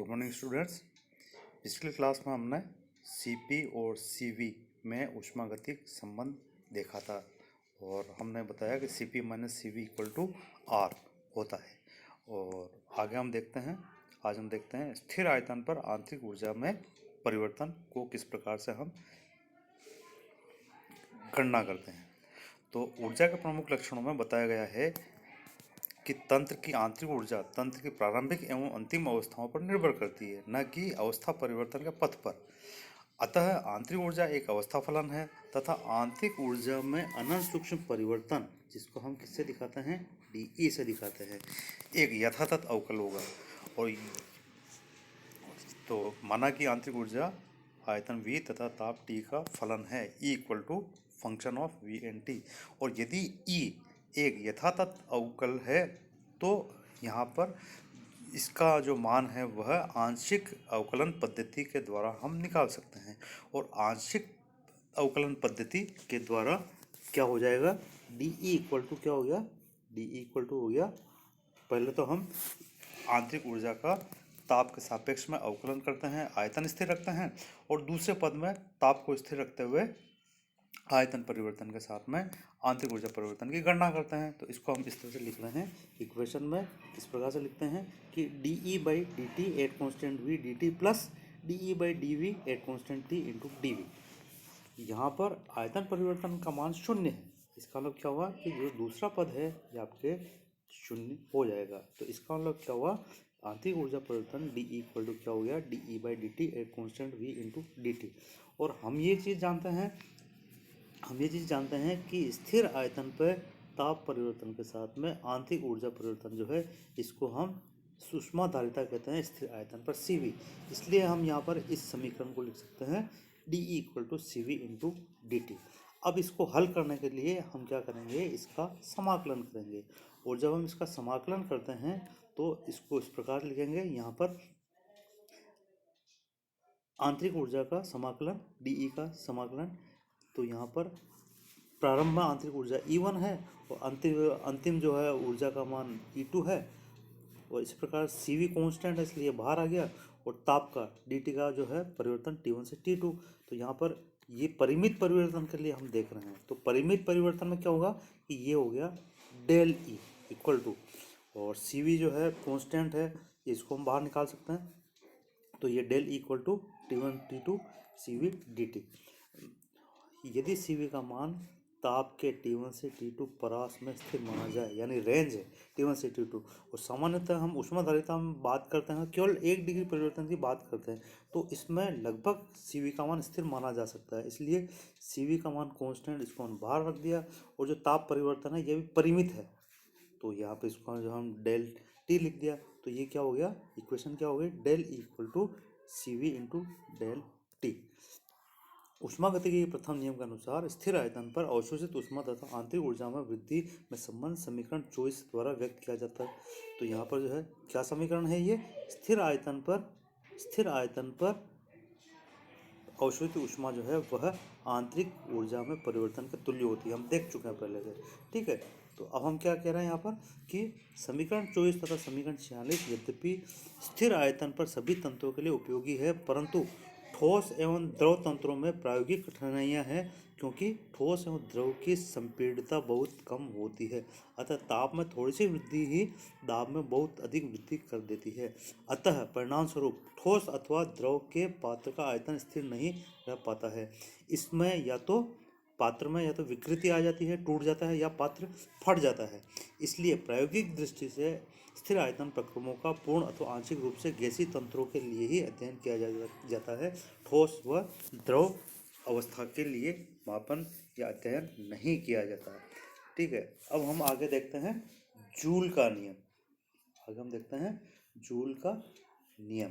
Good morning students. पिछली class में हमने सीपी और सीवी में ऊष्मागतिक संबंध देखा था और हमने बताया कि CP minus CV equal to R होता है। और आगे हम देखते हैं, आज हम देखते हैं स्थिर आयतन पर आंतरिक ऊर्जा में परिवर्तन को किस प्रकार से हम गणना करते हैं। तो ऊर्जा के प्रमुख लक्षणों में बताया गया है कि तंत्र की आंतरिक ऊर्जा तंत्र की प्रारंभिक एवं अंतिम अवस्थाओं पर निर्भर करती है, न कि अवस्था परिवर्तन के पथ पर। अतः आंतरिक ऊर्जा एक अवस्था फलन है तथा आंतरिक ऊर्जा में अनंत सूक्ष्म परिवर्तन, जिसको हम किससे दिखाते हैं, डी से दिखाते हैं, एक यथातथ अवकल होगा। और तो माना कि आंतरिक ऊर्जा आयतन V तथा ताप T का फलन है, E equal to function of V and T। और यदि E एक यथातथ अवकल है तो यहाँ पर इसका जो मान है वह आंशिक अवकलन पद्धति के द्वारा हम निकाल सकते हैं। और आंशिक अवकलन पद्धति के द्वारा क्या हो जाएगा, डी ई इक्वल टू क्या हो गया, डी ई इक्वल टू हो गया, पहले तो हम आंतरिक ऊर्जा का ताप के सापेक्ष में अवकलन करते हैं, आयतन स्थिर रखते हैं, और दूसरे पद में ताप को स्थिर रखते हुए आयतन परिवर्तन के साथ में आंतरिक ऊर्जा परिवर्तन की गणना करते हैं। तो इसको हम इस तरह से लिख रहे हैं, इक्वेशन में इस प्रकार से लिखते हैं कि d E by d T at constant V d T plus d E by d V at constant T into d V. यहाँ पर आयतन परिवर्तन का मान शून्य है, इसका मतलब क्या हुआ कि जो दूसरा पद है ये आपके शून्य हो जाएगा। तो इसका मतलब क्या हुआ, आंतरिक ऊर्जा परिवर्तन डी ई इक्वल टू क्या हो गया, d E by d T at constant V into d T. और हम ये चीज़ जानते हैं कि स्थिर आयतन पर ताप परिवर्तन के साथ में आंतरिक ऊर्जा परिवर्तन जो है इसको हम सुषमाधारिता कहते हैं स्थिर आयतन पर CV। इसलिए हम यहाँ पर इस समीकरण को लिख सकते हैं d E equal to C V into d T. अब इसको हल करने के लिए हम क्या करेंगे, इसका समाकलन करेंगे। और जब हम इसका समाकलन करते हैं तो इसको इस प्रकार लिखेंगे, यहाँ पर आंतरिक ऊर्जा का समाकलन डी ई का समाकलन, तो यहाँ पर प्रारंभ में आंतरिक ऊर्जा E1 है और अंतिम जो है ऊर्जा का मान E2 है। और इस प्रकार CV कांस्टेंट है इसलिए बाहर आ गया, और ताप का DT का जो है परिवर्तन T1 से T2। तो यहाँ पर ये परिमित परिवर्तन के लिए हम देख रहे हैं, तो परिमित परिवर्तन में क्या होगा कि ये हो गया डेल E इक्वल टू, और CV जो है कांस्टेंट है इसको हम बाहर निकाल सकते हैं, तो ये del E equal to T1 T2 CV DT। यदि CV का मान ताप के T1 से T2 परास में स्थिर माना जाए, यानी रेंज है T1 से T2, और सामान्यतः हम ऊष्माधारिता में बात करते हैं, केवल 1 डिग्री परिवर्तन की बात करते हैं, तो इसमें लगभग CV का मान स्थिर माना जा सकता है। इसलिए CV का मान कांस्टेंट, इसको हम बाहर रख दिया। और जो ताप परिवर्तन है ये भी परिमित है, तो यहाँ पे इसको जो हम डेल T लिख दिया, तो ये क्या हो गया, इक्वेशन क्या हो गई, del E equal to CV into del T। ऊष्मागतिकी के प्रथम नियम के अनुसार स्थिर आयतन पर अवशोषित ऊष्मा तथा आंतरिक ऊर्जा में वृद्धि में संबंध समीकरण 24 द्वारा व्यक्त किया जाता है। तो यहाँ पर जो है क्या समीकरण है, ये स्थिर आयतन पर अवशोषित ऊष्मा जो है वह आंतरिक ऊर्जा में परिवर्तन के तुल्य होती है, हम देख चुके हैं पहले से, ठीक है। तो अब हम क्या कह रहे हैं यहाँ पर कि समीकरण 24 तथा समीकरण 46 यद्यपि स्थिर आयतन पर सभी तंत्रों के लिए उपयोगी है, परंतु ठोस एवं द्रव तंत्रों में प्रायोगिक कठिनाइयाँ हैं, क्योंकि ठोस एवं द्रव की संपीड़ितता बहुत कम होती है। अतः ताप में थोड़ी सी वृद्धि ही दाब में बहुत अधिक वृद्धि कर देती है। अतः परिणाम स्वरूप ठोस अथवा द्रव के पात्र का आयतन स्थिर नहीं रह पाता है। इसमें या तो पात्र में या तो विकृति आ जाती है, टूट जाता है, या पात्र फट जाता है। इसलिए प्रायोगिक दृष्टि से स्थिर आयतन प्रक्रमों का पूर्ण अथवा आंशिक रूप से गैसीय तंत्रों के लिए ही अध्ययन किया जाता है, ठोस व द्रव अवस्था के लिए मापन या अध्ययन नहीं किया जाता है, ठीक है। अब हम आगे देखते हैं जूल का नियम, जूल का नियम।